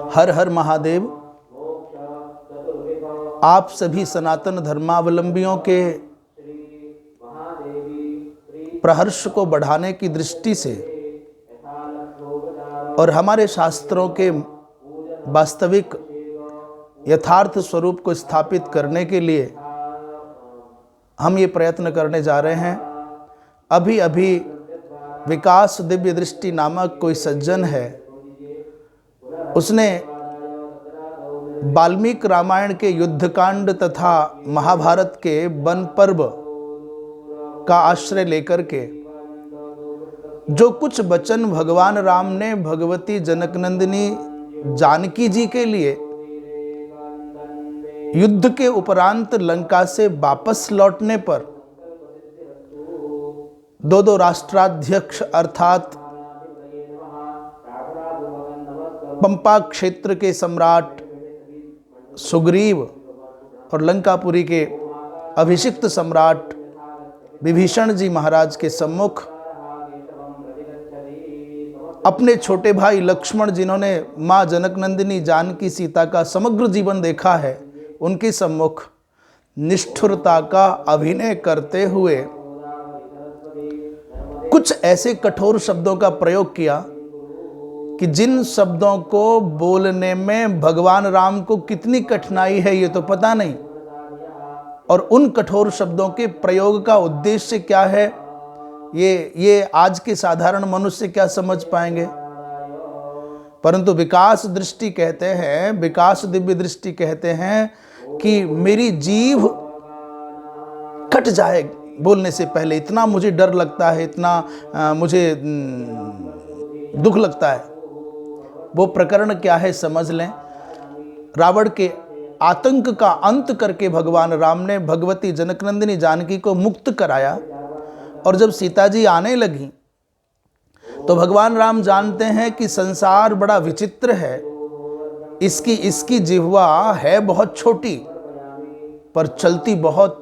हर हर महादेव। आप सभी सनातन धर्मावलंबियों के प्रहर्ष को बढ़ाने की दृष्टि से और हमारे शास्त्रों के वास्तविक यथार्थ स्वरूप को स्थापित करने के लिए हम ये प्रयत्न करने जा रहे हैं। अभी अभी विकास दिव्य दृष्टि नामक कोई सज्जन है, उसने वाल्मीकि रामायण के युद्धकांड तथा महाभारत के वन पर्व का आश्रय लेकर के जो कुछ वचन भगवान राम ने भगवती जनकनंदिनी जानकी जी के लिए युद्ध के उपरांत लंका से वापस लौटने पर दो राष्ट्राध्यक्ष अर्थात पंपा क्षेत्र के सम्राट सुग्रीव और लंकापुरी के अभिषिक्त सम्राट विभीषण जी महाराज के सम्मुख अपने छोटे भाई लक्ष्मण, जिन्होंने मां जनकनंदिनी जानकी सीता का समग्र जीवन देखा है, उनके सम्मुख निष्ठुरता का अभिनय करते हुए कुछ ऐसे कठोर शब्दों का प्रयोग किया कि जिन शब्दों को बोलने में भगवान राम को कितनी कठिनाई है ये तो पता नहीं, और उन कठोर शब्दों के प्रयोग का उद्देश्य क्या है ये आज के साधारण मनुष्य क्या समझ पाएंगे। परंतु विकास दृष्टि कहते हैं, विकास दिव्य दृष्टि कहते हैं कि मेरी जीभ कट जाए बोलने से पहले, इतना मुझे डर लगता है, इतना मुझे दुख लगता है। वो प्रकरण क्या है समझ लें। रावण के आतंक का अंत करके भगवान राम ने भगवती जनकनंदिनी जानकी को मुक्त कराया, और जब सीता जी आने लगी तो भगवान राम जानते हैं कि संसार बड़ा विचित्र है, इसकी जिह्वा है बहुत छोटी पर चलती बहुत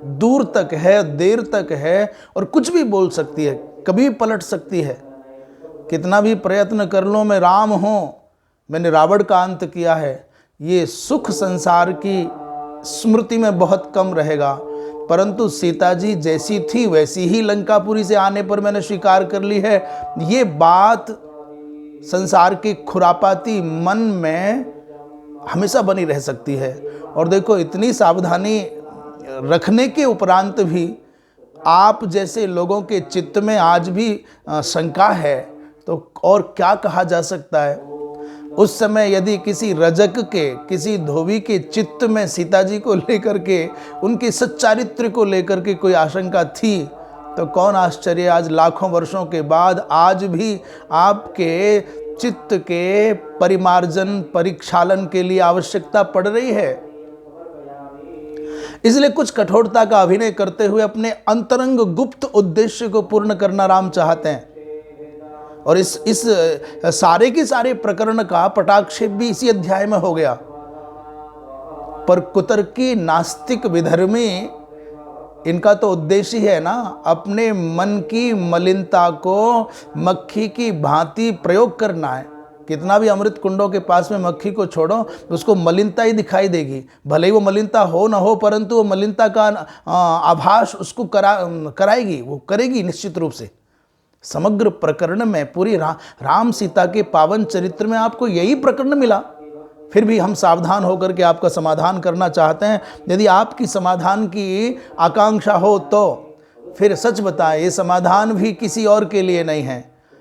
दूर तक है, देर तक है, और कुछ भी बोल सकती है, कभी पलट सकती है। कितना भी प्रयत्न कर लो मैं राम हूँ, मैंने रावण का अंत किया है, ये सुख संसार की स्मृति में बहुत कम रहेगा। परंतु सीता जी जैसी थी वैसी ही लंकापुरी से आने पर मैंने स्वीकार कर ली है, ये बात संसार के खुरापाती मन में हमेशा बनी रह सकती है। और देखो, इतनी सावधानी रखने के उपरांत भी आप जैसे लोगों के चित्त में आज भी शंका है तो और क्या कहा जा सकता है। उस समय यदि किसी रजक के, किसी धोबी के चित्त में सीता जी को लेकर के, उनके सच्चारित्र को लेकर के कोई आशंका थी, तो कौन आश्चर्य आज लाखों वर्षों के बाद आज भी आपके चित्त के परिमार्जन, परिक्षालन के लिए आवश्यकता पड़ रही है। इसलिए कुछ कठोरता का अभिनय करते हुए अपने अंतरंग गुप्त उद्देश्य को पूर्ण करना राम चाहते हैं। और इस सारे के सारे प्रकरण का पटाक्षेप भी इसी अध्याय में हो गया। पर कुतर्की नास्तिक विधर्मी, इनका तो उद्देश्य है ना अपने मन की मलिनता को मक्खी की भांति प्रयोग करना है। कितना भी अमृत कुंडों के पास में मक्खी को छोड़ो, उसको मलिनता ही दिखाई देगी। भले ही वो मलिनता हो ना हो, परंतु वो मलिनता का आभास उसको कराएगी, वो करेगी निश्चित रूप से। समग्र प्रकरण में पूरी राम सीता के पावन चरित्र में आपको यही प्रकरण मिला। फिर भी हम सावधान होकर के आपका समाधान करना चाहते हैं। यदि आपकी समाधान की आकांक्षा हो तो फिर सच बताएं, ये समाधान भी किसी और के लिए नहीं है।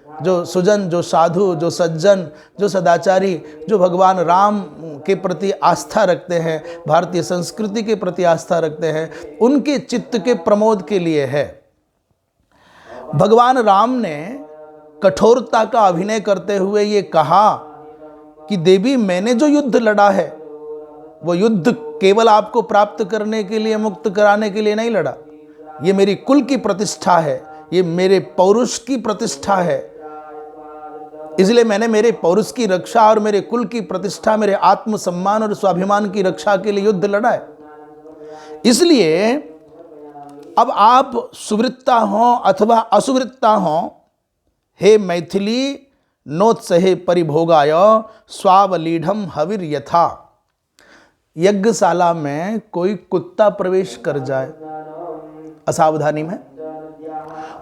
जो सुजन, जो साधु, जो सज्जन, जो सदाचारी, जो भगवान राम के प्रति आस्था रखते हैं, भारतीय संस्कृति के प्रति आस्था रखते हैं, उनके चित्त के प्रमोद के लिए है। भगवान राम ने कठोरता का अभिनय करते हुए ये कहा कि देवी, मैंने जो युद्ध लड़ा है वो युद्ध केवल आपको प्राप्त करने के लिए, मुक्त कराने के लिए नहीं लड़ा। ये मेरी कुल की प्रतिष्ठा है, ये मेरे पौरुष की प्रतिष्ठा है। इसलिए मैंने मेरे पौरुष की रक्षा और मेरे कुल की प्रतिष्ठा, मेरे आत्मसम्मान और स्वाभिमान की रक्षा के लिए युद्ध लड़ा है। इसलिए अब आप सुवृत्ता हों अथवा असुवृत्ता हों, हे मैथिली नोत्सहे परिभोगाय स्वावलीढ़म हविर यथा। यज्ञशाला में कोई कुत्ता प्रवेश कर जाए असावधानी में,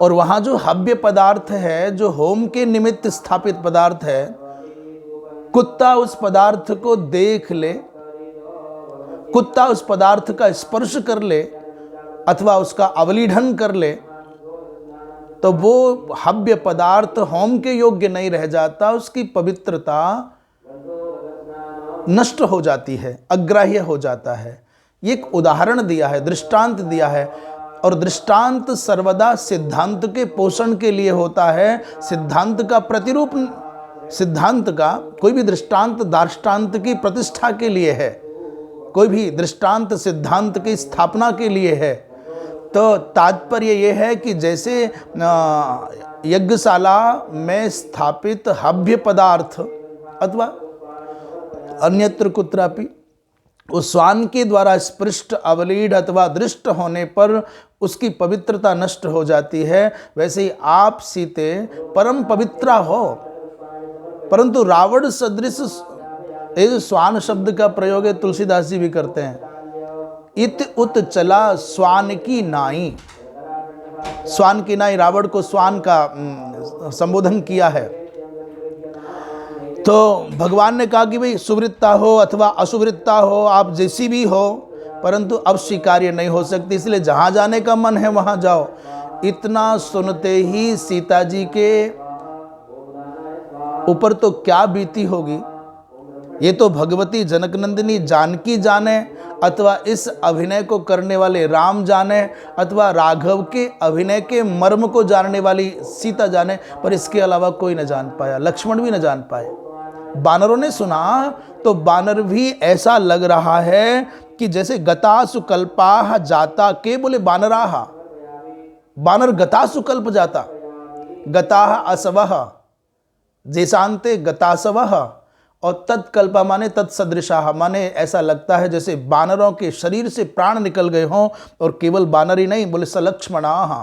और वहां जो हव्य पदार्थ है, जो होम के निमित्त स्थापित पदार्थ है, कुत्ता उस पदार्थ को देख ले, कुत्ता उस पदार्थ का स्पर्श कर ले अथवा उसका अवलीढ़न कर ले, तो वो हव्य पदार्थ होम के योग्य नहीं रह जाता, उसकी पवित्रता नष्ट हो जाती है, अग्राह्य हो जाता है। ये एक उदाहरण दिया है, दृष्टांत दिया है, और दृष्टांत सर्वदा सिद्धांत के पोषण के लिए होता है। सिद्धांत का प्रतिरूप, सिद्धांत का कोई भी दृष्टांत दार्ष्टान्त की प्रतिष्ठा के लिए है, कोई भी दृष्टांत सिद्धांत की स्थापना के लिए है। तो तात्पर्य यह है कि जैसे यज्ञशाला में स्थापित हव्य पदार्थ अथवा अन्यत्र कुत्रापि उस स्वान के द्वारा स्पृष्ट अवलीढ़ अथवा दृष्ट होने पर उसकी पवित्रता नष्ट हो जाती है, वैसे ही आप सीते परम पवित्रा हो, परंतु रावण सदृश, ये जो स्वान शब्द का प्रयोग है तुलसीदास जी भी करते हैं। इत उत चला स्वान की नाई, स्वान की नाई, रावण को स्वान का संबोधन किया है। तो भगवान ने कहा कि भाई सुवृत्ता हो अथवा असुवृत्ता हो, आप जैसी भी हो, परंतु अब स्वीकार्य नहीं हो सकती, इसलिए जहाँ जाने का मन है वहाँ जाओ। इतना सुनते ही सीता जी के ऊपर तो क्या बीती होगी, ये तो भगवती जनकनंदिनी जानकी जाने, अथवा इस अभिनय को करने वाले राम जाने, अथवा राघव के अभिनय के मर्म को जानने वाली सीता जाने, पर इसके अलावा कोई न जान पाया, लक्ष्मण भी न जान पाए। बानरों ने सुना तो बानर भी ऐसा लग रहा है कि जैसे गतासु कल्पाह जाता के बोले बानराहा, बानर गतासु कल्प जाता, गताह असवह जैसांते गतासवह, और तत्कल्पा माने तत्सदृशाह, माने ऐसा लगता है जैसे बानरों के शरीर से प्राण निकल गए हों, और केवल बानर ही नहीं, बोले सलक्ष्मणाह,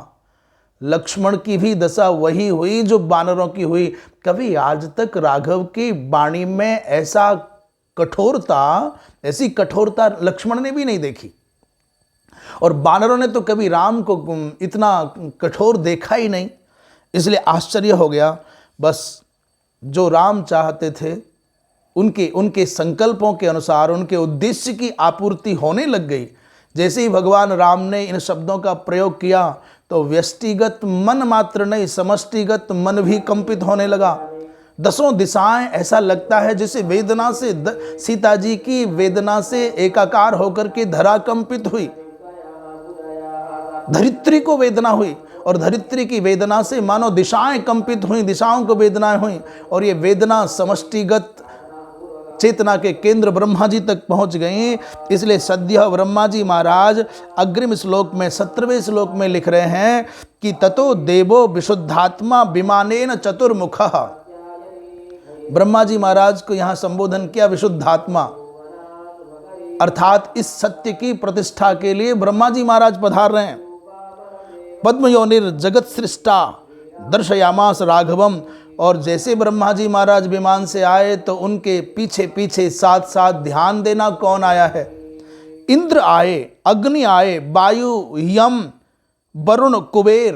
लक्ष्मण की भी दशा वही हुई जो बानरों की हुई। कभी आज तक राघव की वाणी में ऐसा कठोरता, ऐसी कठोरता लक्ष्मण ने भी नहीं देखी, और बानरों ने तो कभी राम को इतना कठोर देखा ही नहीं, इसलिए आश्चर्य हो गया। बस जो राम चाहते थे उनके संकल्पों के अनुसार उनके उद्देश्य की आपूर्ति होने लग गई। जैसे ही भगवान राम ने इन शब्दों का प्रयोग किया तो व्यष्टिगत मन मात्र नहीं, समष्टिगत मन भी कंपित होने लगा। दसों दिशाएं ऐसा लगता है जैसे वेदना से, सीता जी की वेदना से एकाकार होकर के धरा कंपित हुई, धरित्री को वेदना हुई, और धरित्री की वेदना से मानो दिशाएं कंपित हुई, दिशाओं को वेदनाएं हुई, और ये वेदना समष्टिगत चेतना के केंद्र ब्रह्मा जी तक पहुंच गई। इसलिए सद्य ब्रह्मा जी महाराज अग्रिम श्लोक में 17वें श्लोक में लिख रहे हैं कि ततो देवो विशुद्धात्मा विमानेन चतुर्मुखः। ब्रह्मा जी महाराज को यहाँ संबोधन किया विशुद्धात्मा, अर्थात इस सत्य की प्रतिष्ठा के लिए ब्रह्मा जी महाराज पधार रहे हैं। पद्मयोनिर जगत सृष्टा दर्शयामास राघवम, और जैसे ब्रह्मा जी महाराज विमान से आए तो उनके पीछे पीछे साथ साथ ध्यान देना कौन आया है, इंद्र आए, अग्नि आए, वायु, यम, वरुण, कुबेर,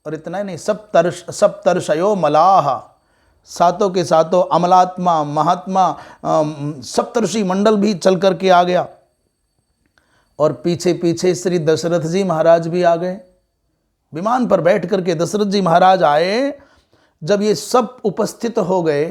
और इतना ही नहीं, सप्तर्षयो मलाह, सातों के सातों अमलात्मा महात्मा सप्तर्षि मंडल भी चल करके आ गया, और पीछे पीछे श्री दशरथ जी महाराज भी आ गए। विमान पर बैठ करके दशरथ जी महाराज आए। जब ये सब उपस्थित हो गए,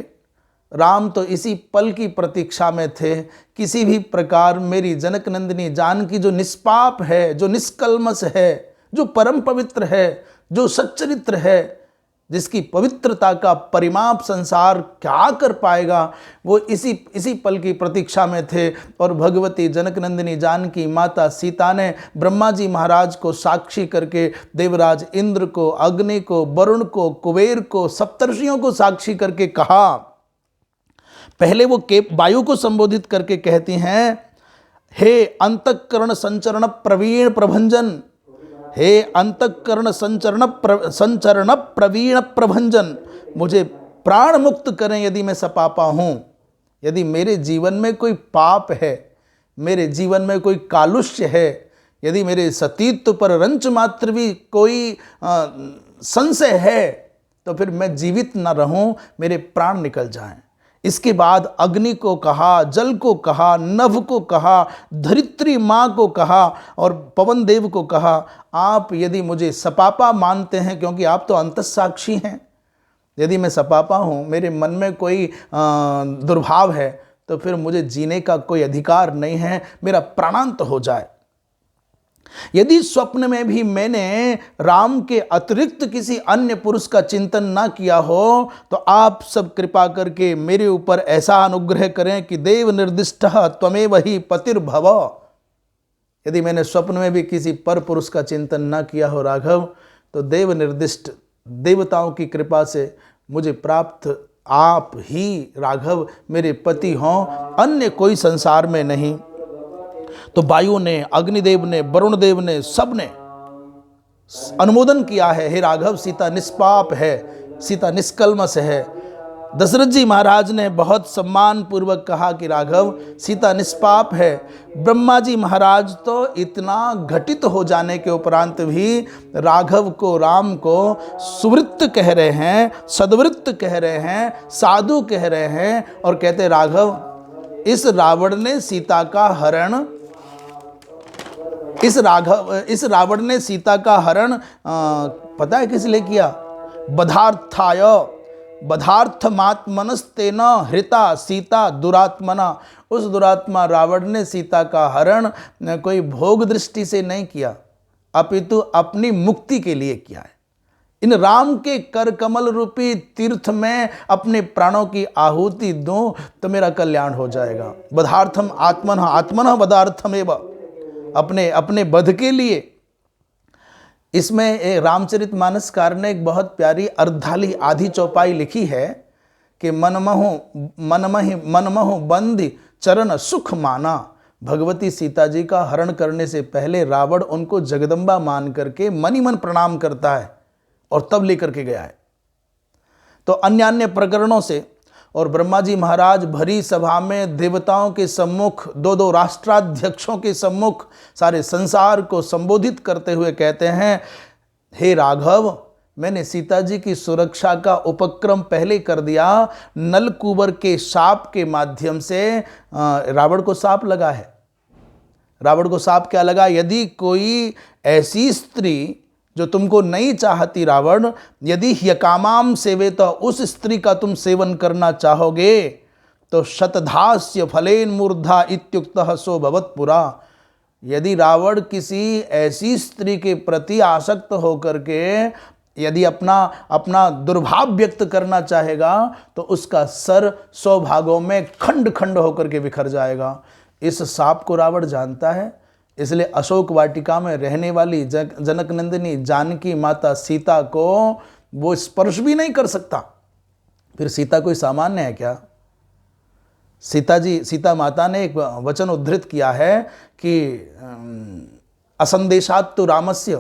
राम तो इसी पल की प्रतीक्षा में थे, किसी भी प्रकार मेरी जनक नंदिनी जानकी जो निष्पाप है, जो निष्कल्मष है, जो परम पवित्र है, जो सच्चरित्र है, जिसकी पवित्रता का परिमाप संसार क्या कर पाएगा, वो इसी पल की प्रतीक्षा में थे। और भगवती जनक नंदिनी जानकी माता सीता ने ब्रह्मा जी महाराज को साक्षी करके देवराज इंद्र को, अग्नि को, वरुण को, कुबेर को, सप्तर्षियों को साक्षी करके कहा। पहले वो वायु को संबोधित करके कहती हैं, हे अंतःकरण संचरण प्रवीण प्रभंजन, हे अंतःकरण संचरण प्रवीण प्रभंजन, मुझे प्राण मुक्त करें यदि मैं सपापा हूं। यदि मेरे जीवन में कोई पाप है, मेरे जीवन में कोई कालुष्य है, यदि मेरे सतीत्व पर रंच मात्र भी कोई संशय है, तो फिर मैं जीवित न रहूं, मेरे प्राण निकल जाएं। इसके बाद अग्नि को कहा, जल को कहा, नभ को कहा, धरित्री माँ को कहा और पवन देव को कहा, आप यदि मुझे सपापा मानते हैं, क्योंकि आप तो अंतस्साक्षी हैं, यदि मैं सपापा हूँ, मेरे मन में कोई दुर्भाव है, तो फिर मुझे जीने का कोई अधिकार नहीं है, मेरा प्राणांत हो जाए। यदि स्वप्न में भी मैंने राम के अतिरिक्त किसी अन्य पुरुष का चिंतन ना किया हो, तो आप सब कृपा करके मेरे ऊपर ऐसा अनुग्रह करें कि देव निर्दिष्ट त्वमेव ही पतिर्भव। यदि मैंने स्वप्न में भी किसी पर पुरुष का चिंतन ना किया हो राघव, तो देव निर्दिष्ट देवताओं की कृपा से मुझे प्राप्त आप ही राघव मेरे पति हों, अन्य कोई संसार में नहीं। तो वायु ने, अग्निदेव ने, वरुण देव ने, सब ने अनुमोदन किया है, हे राघव सीता निष्पाप है, सीता निष्कल्मष है। दशरथ जी महाराज ने बहुत सम्मान पूर्वक कहा कि राघव सीता निष्पाप है। ब्रह्मा जी महाराज तो इतना घटित हो जाने के उपरांत भी राघव को, राम को सुवृत्त कह रहे हैं, सद्वृत्त कह रहे हैं, साधु कह रहे हैं, और कहते राघव इस रावण ने सीता का हरण, इस रावण ने सीता का हरण पता है किस लिए किया? बधार्थाय, बधार्थमात्मनस्तेन हृता सीता दुरात्मना। उस दुरात्मा रावण ने सीता का हरण कोई भोग दृष्टि से नहीं किया, अपितु अपनी मुक्ति के लिए किया है। इन राम के कर कमल रूपी तीर्थ में अपने प्राणों की आहुति दूं तो मेरा कल्याण हो जाएगा। बधार्थम आत्मनः, आत्मनः बधार्थमेव, अपने अपने बध के लिए। इसमें रामचरितमानसकार ने एक बहुत प्यारी अर्धाली आधी चौपाई लिखी है कि मनमहु बंदी चरण सुख माना। भगवती सीता जी का हरण करने से पहले रावण उनको जगदम्बा मान करके मन ही मन प्रणाम करता है और तब लेकर के गया है। तो अन्य अन्य प्रकरणों से और ब्रह्मा जी महाराज भरी सभा में देवताओं के सम्मुख, दो दो राष्ट्राध्यक्षों के सम्मुख सारे संसार को संबोधित करते हुए कहते हैं, हे राघव मैंने सीता जी की सुरक्षा का उपक्रम पहले कर दिया। नलकूबर के शाप के माध्यम से रावण को शाप लगा है। रावण को शाप क्या लगा? यदि कोई ऐसी स्त्री जो तुमको नहीं चाहती रावण, यदि ह्यकामाम सेवेत, उस स्त्री का तुम सेवन करना चाहोगे तो शतधास्य फलेन मूर्धा इत्युक्तः सो भवत्पुरा। यदि रावण किसी ऐसी स्त्री के प्रति आसक्त होकर के यदि अपना दुर्भाव व्यक्त करना चाहेगा तो उसका सर 100 भागों में खंड खंड होकर के बिखर जाएगा। इस शाप को रावण जानता है, इसलिए अशोक वाटिका में रहने वाली जनक नंदिनी जानकी माता सीता को वो स्पर्श भी नहीं कर सकता। फिर सीता कोई सामान्य है क्या? सीता माता ने एक वचन उद्धृत किया है कि असंदेशात तो रामस्य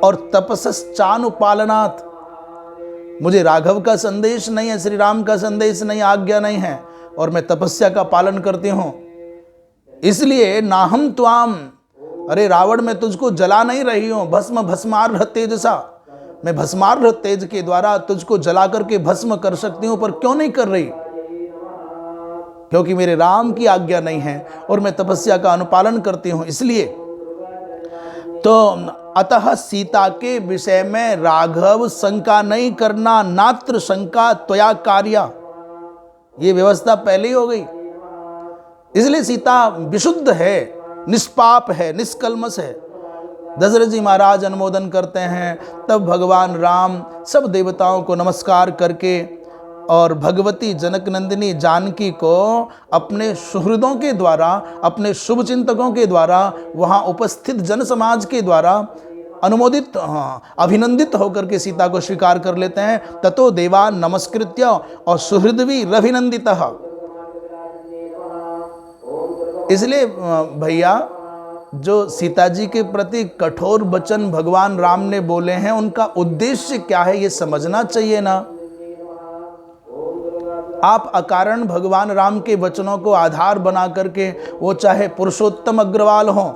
और तपसश्चानुपालनात्। मुझे राघव का संदेश नहीं है, श्री राम का संदेश नहीं, आज्ञा नहीं है, और मैं तपस्या का पालन करती हूं, इसलिए ना हम त्वाम, अरे रावण मैं तुझको जला नहीं रही हूं, भस्मार्ह तेजसा, मैं भस्मार्ह तेज के द्वारा तुझको जला करके भस्म कर सकती हूं, पर क्यों नहीं कर रही? क्योंकि मेरे राम की आज्ञा नहीं है और मैं तपस्या का अनुपालन करती हूं, इसलिए। तो अतः सीता के विषय में राघव शंका नहीं करना, नात्र शंका त्वया कार्या, ये व्यवस्था पहले ही हो गई। इसलिए सीता विशुद्ध है, निष्पाप है, निष्कल्मष है। दशरथ जी महाराज अनुमोदन करते हैं। तब भगवान राम सब देवताओं को नमस्कार करके और भगवती जनक नंदिनी जानकी को अपने सुहृदों के द्वारा, अपने शुभ चिंतकों के द्वारा, वहाँ उपस्थित जन समाज के द्वारा अनुमोदित, अभिनंदित होकर के सीता को स्वीकार कर लेते हैं। ततो देवान नमस्कृत्य और सुहृदवी रभिनंदितः। इसलिए भैया जो सीता जी के प्रति कठोर वचन भगवान राम ने बोले हैं, उनका उद्देश्य क्या है ये समझना चाहिए ना। आप अकारण भगवान राम के वचनों को आधार बना करके, वो चाहे पुरुषोत्तम अग्रवाल हों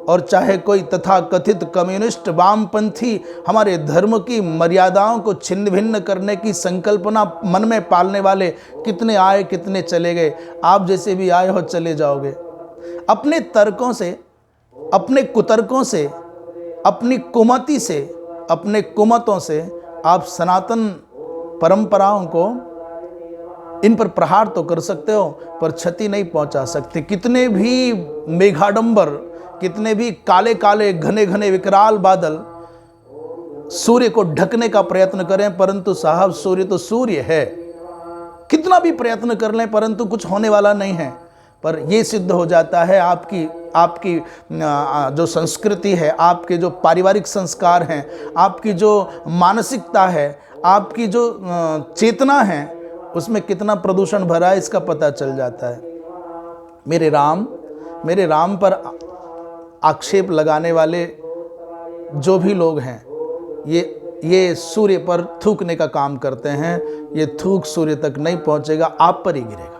और चाहे कोई तथा कथित कम्युनिस्ट वामपंथी, हमारे धर्म की मर्यादाओं को छिन्न भिन्न करने की संकल्पना मन में पालने वाले कितने आए कितने चले गए। आप जैसे भी आए हो चले जाओगे। अपने तर्कों से, अपने कुतर्कों से, अपनी कुमति से, अपने कुमतों से आप सनातन परंपराओं को, इन पर प्रहार तो कर सकते हो पर क्षति नहीं पहुंचा सकते। कितने भी मेघाडंबर, कितने भी काले काले घने घने विकराल बादल सूर्य को ढकने का प्रयत्न करें, परंतु साहब सूर्य तो सूर्य है। कितना भी प्रयत्न कर लें परंतु कुछ होने वाला नहीं है। पर यह सिद्ध हो जाता है आपकी जो संस्कृति है, आपके जो पारिवारिक संस्कार हैं, आपकी जो मानसिकता है, आपकी जो चेतना है, उसमें कितना प्रदूषण भरा है इसका पता चल जाता है। मेरे राम पर आक्षेप लगाने वाले जो भी लोग हैं, ये सूर्य पर थूकने का काम करते हैं। ये थूक सूर्य तक नहीं पहुंचेगा, आप पर ही गिरेगा।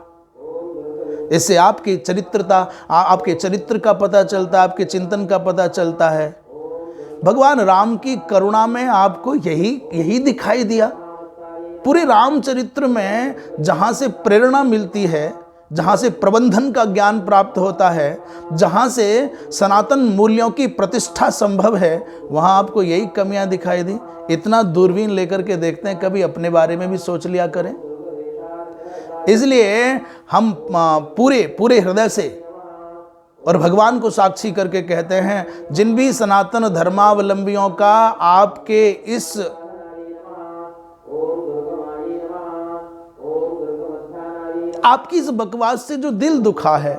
इससे आपकी चरित्रता, आपके चरित्र का पता चलता है, आपके चिंतन का पता चलता है। भगवान राम की करुणा में आपको यही दिखाई दिया। पूरे रामचरित्र में जहाँ से प्रेरणा मिलती है, जहाँ से प्रबंधन का ज्ञान प्राप्त होता है, जहाँ से सनातन मूल्यों की प्रतिष्ठा संभव है, वहाँ आपको यही कमियां दिखाई दी। इतना दूरबीन लेकर के देखते हैं, कभी अपने बारे में भी सोच लिया करें। इसलिए हम पूरे हृदय से और भगवान को साक्षी करके कहते हैं, जिन भी सनातन धर्मावलंबियों का आपके इस आपकी इस बकवास से जो दिल दुखा है,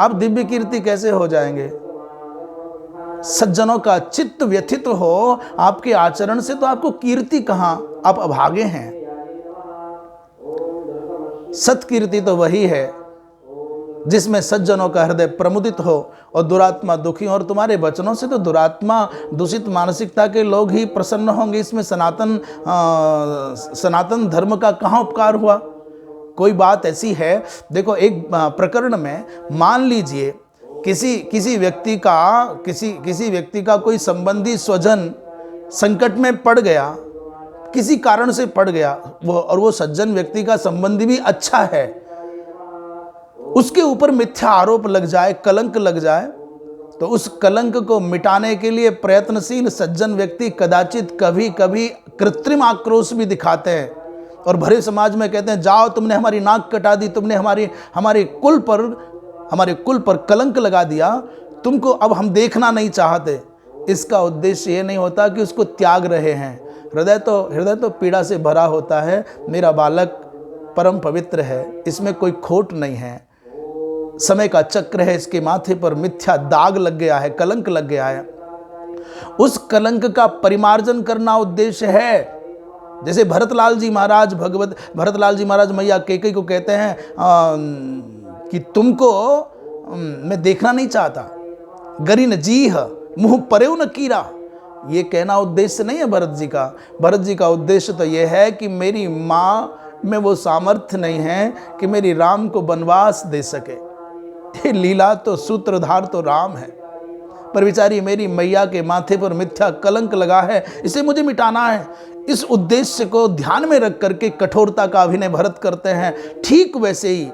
आप दिव्य कीर्ति कैसे हो जाएंगे? सज्जनों का चित्त व्यथित हो आपके आचरण से तो आपको कीर्ति कहां, आप अभागे हैं। सत्कीर्ति तो वही है जिसमें सज्जनों का हृदय प्रमुदित हो और दुरात्मा दुखी हो। और तुम्हारे वचनों से तो दुरात्मा, दूषित मानसिकता के लोग ही प्रसन्न होंगे। इसमें सनातन धर्म का कहाँ उपकार हुआ? कोई बात ऐसी है, देखो एक प्रकरण में मान लीजिए किसी व्यक्ति का कोई संबंधी स्वजन संकट में पड़ गया, किसी कारण से पड़ गया, वो सज्जन व्यक्ति का संबंधी भी अच्छा है, उसके ऊपर मिथ्या आरोप लग जाए, कलंक लग जाए, तो उस कलंक को मिटाने के लिए प्रयत्नशील सज्जन व्यक्ति कदाचित कभी कभी कृत्रिम आक्रोश भी दिखाते हैं और भरे समाज में कहते हैं, जाओ तुमने हमारी नाक कटा दी, तुमने हमारे कुल पर कलंक लगा दिया, तुमको अब हम देखना नहीं चाहते। इसका उद्देश्य ये नहीं होता कि उसको त्याग रहे हैं। हृदय तो पीड़ा से भरा होता है। मेरा बालक परम पवित्र है, इसमें कोई खोट नहीं है। समय का चक्र है, इसके माथे पर मिथ्या दाग लग गया है, कलंक लग गया है। उस कलंक का परिमार्जन करना उद्देश्य है। जैसे भरतलाल जी महाराज मैया कैकेयी को कहते हैं कि तुमको मैं देखना नहीं चाहता, गरिन जीह मुँह परेव न कीरा। ये कहना उद्देश्य नहीं है भरत जी का उद्देश्य तो यह है कि मेरी माँ में वो सामर्थ्य नहीं है कि मेरी राम को वनवास दे सके। ये लीला तो सूत्रधार तो राम है, पर बेचारी मेरी मैया के माथे पर मिथ्या कलंक लगा है, इसे मुझे मिटाना है। इस उद्देश्य को ध्यान में रख करके कठोरता का अभिनय भरत करते हैं। ठीक वैसे ही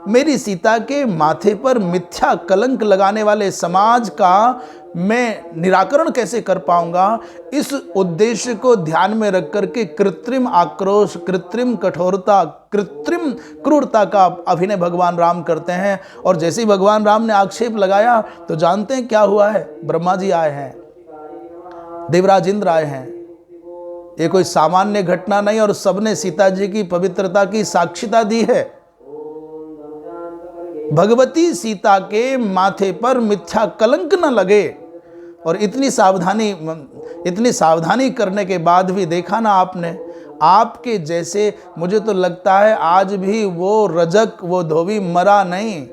मेरी सीता के माथे पर मिथ्या कलंक लगाने वाले समाज का मैं निराकरण कैसे कर पाऊंगा, इस उद्देश्य को ध्यान में रख करके कृत्रिम आक्रोश, कृत्रिम कठोरता, कृत्रिम क्रूरता का अभिनय भगवान राम करते हैं। और जैसे ही भगवान राम ने आक्षेप लगाया तो जानते हैं क्या हुआ है? ब्रह्मा जी आए हैं, देवराज इंद्र आए हैं। ये कोई सामान्य घटना नहीं और सबने सीता जी की पवित्रता की साक्षिता दी है। भगवती सीता के माथे पर मिथ्या कलंक न लगे। और इतनी सावधानी करने के बाद भी देखा ना आपने, आपके जैसे मुझे तो लगता है आज भी वो रजक, वो धोबी मरा नहीं,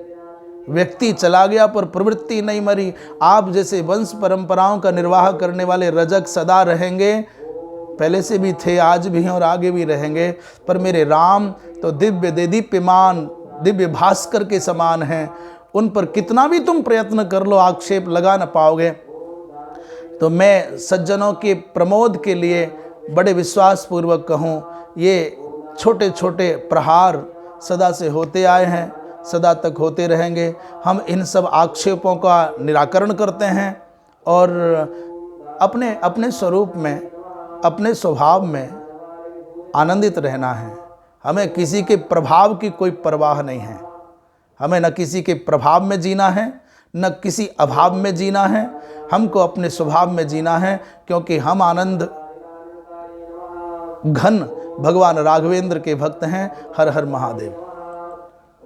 व्यक्ति चला गया पर प्रवृत्ति नहीं मरी। आप जैसे वंश परंपराओं का निर्वाह करने वाले रजक सदा रहेंगे। पहले से भी थे, आज भी हैं और आगे भी रहेंगे, पर मेरे राम तो दिव्य देदीप्यमान दिव्य भास्कर के समान हैं। उन पर कितना भी तुम प्रयत्न कर लो, आक्षेप लगा न पाओगे। तो मैं सज्जनों के प्रमोद के लिए बड़े विश्वास पूर्वक कहूँ, ये छोटे छोटे प्रहार सदा से होते आए हैं, सदा तक होते रहेंगे। हम इन सब आक्षेपों का निराकरण करते हैं और अपने अपने स्वरूप में, अपने स्वभाव में आनंदित रहना है। हमें किसी के प्रभाव की कोई परवाह नहीं है। हमें न किसी के प्रभाव में जीना है, न किसी अभाव में जीना है। हमको अपने स्वभाव में जीना है, क्योंकि हम आनंद घन भगवान राघवेंद्र के भक्त हैं। हर हर महादेव।